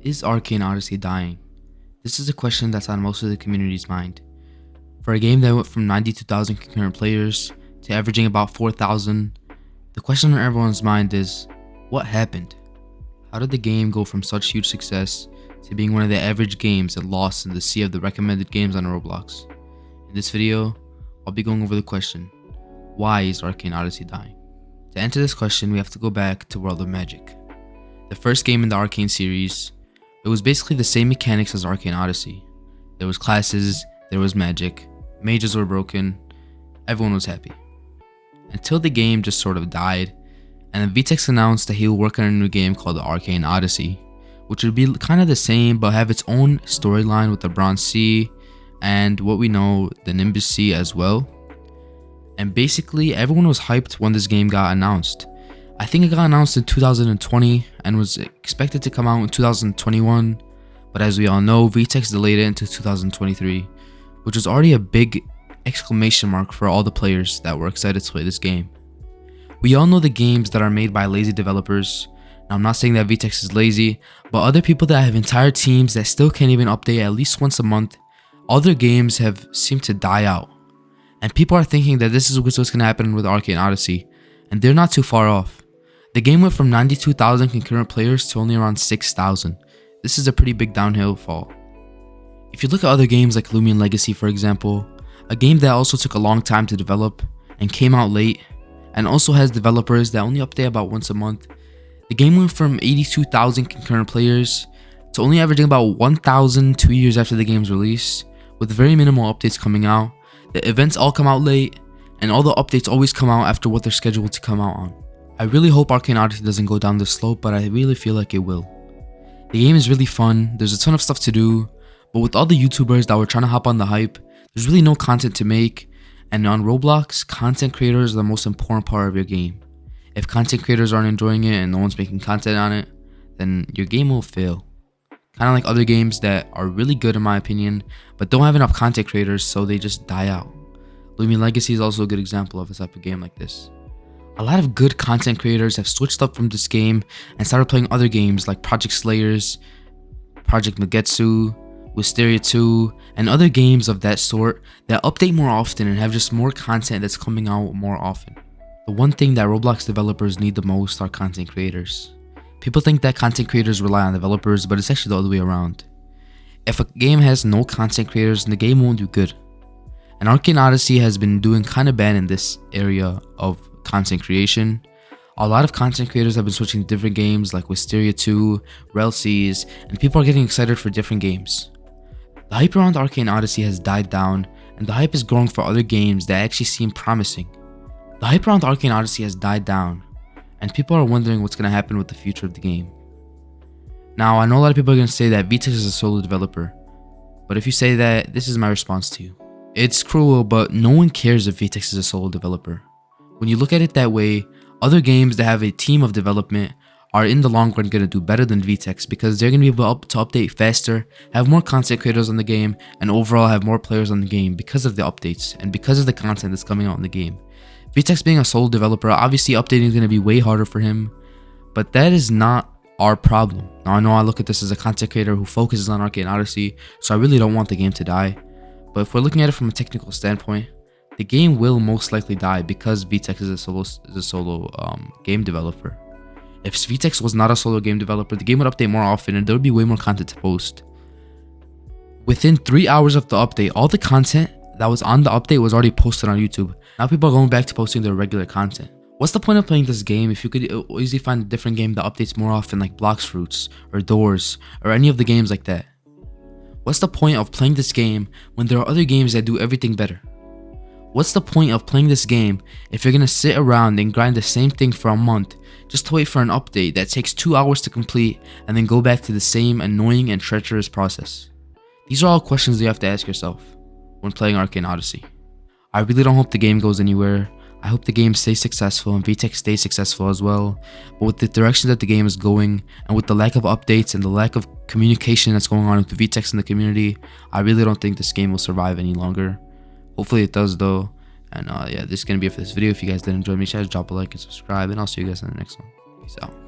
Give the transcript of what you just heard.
Is Arcane Odyssey dying? This is a question that's on most of the community's mind. For a game that went from 92,000 concurrent players to averaging about 4,000, the question on everyone's mind is, what happened? How did the game go from such huge success to being one of the average games that lost in the sea of the recommended games on Roblox? In this video, I'll be going over the question, why is Arcane Odyssey dying? To answer this question, we have to go back to World of Magic. The first game in the Arcane series, it was basically the same mechanics as Arcane Odyssey. There was classes, there was magic, mages were broken, everyone was happy. Until the game just sort of died, and then Vtex announced that he will work on a new game called the Arcane Odyssey, which would be kind of the same but have its own storyline with the Bronze Sea and what we know, the Nimbus Sea as well. And basically everyone was hyped when this game got announced. I think it got announced in 2020 and was expected to come out in 2021, but as we all know, Vtex delayed it into 2023, which was already a big exclamation mark for all the players that were excited to play this game. We all know the games that are made by lazy developers. Now, I'm not saying that Vtex is lazy, but other people that have entire teams that still can't even update at least once a month, all their games have seemed to die out. And people are thinking that this is what's going to happen with Arcane Odyssey, and they're not too far off. The game went from 92,000 concurrent players to only around 6,000. This is a pretty big downhill fall. If you look at other games like Lumion Legacy, for example, a game that also took a long time to develop and came out late, and also has developers that only update about once a month, the game went from 82,000 concurrent players to only averaging about 1,000 2 years after the game's release, with very minimal updates coming out. The events all come out late, and all the updates always come out after what they're scheduled to come out on. I really hope Arcane Odyssey doesn't go down this slope, but I really feel like it will. The game is really fun, there's a ton of stuff to do, but with all the YouTubers that were trying to hop on the hype, there's really no content to make, and on Roblox, content creators are the most important part of your game. If content creators aren't enjoying it and no one's making content on it, then your game will fail. Kind of like other games that are really good in my opinion, but don't have enough content creators, so they just die out. Lumi Legacy is also a good example of a type of game like this. A lot of good content creators have switched up from this game and started playing other games like Project Slayers, Project Magetsu, Wisteria 2, and other games of that sort that update more often and have just more content that's coming out more often. The one thing that Roblox developers need the most are content creators. People think that content creators rely on developers, but it's actually the other way around. If a game has no content creators, then the game won't do good. And Arcane Odyssey has been doing kind of bad in this area of content creation. A lot of content creators have been switching to different games like Wisteria 2, Relseas, and people are getting excited for different games. The hype around Arcane Odyssey has died down, and the hype is growing for other games that actually seem promising. The hype around Arcane Odyssey has died down, and people are wondering what's going to happen with the future of the game. Now, I know a lot of people are going to say that Vtex is a solo developer, but if you say that, this is my response to you. It's cruel, but no one cares if Vtex is a solo developer. When you look at it that way, other games that have a team of development are in the long run going to do better than Vtex because they're going to be able to update faster, have more content creators on the game, and overall have more players on the game because of the updates and because of the content that's coming out in the game. Vtex being a solo developer, obviously updating is going to be way harder for him, but that is not our problem. Now, I know I look at this as a content creator who focuses on Arcane Odyssey, so I really don't want the game to die. But if we're looking at it from a technical standpoint, the game will most likely die because Vtex is a solo game developer. If Vtex was not a solo game developer, the game would update more often and there would be way more content to post. Within 3 hours of the update, all the content that was on the update was already posted on YouTube. Now people are going back to posting their regular content. What's the point of playing this game if you could easily find a different game that updates more often like Blocks Fruits or Doors or any of the games like that? What's the point of playing this game when there are other games that do everything better? What's the point of playing this game if you're going to sit around and grind the same thing for a month just to wait for an update that takes 2 hours to complete and then go back to the same annoying and treacherous process? These are all questions you have to ask yourself when playing Arcane Odyssey. I really don't hope the game goes anywhere. I hope the game stays successful and Vtex stays successful as well. But with the direction that the game is going and with the lack of updates and the lack of communication that's going on with Vtex in the community, I really don't think this game will survive any longer. Hopefully it does though. And yeah, this is going to be it for this video. If you guys did enjoy, make sure to drop a like and subscribe, and I'll see you guys in the next one. Peace out.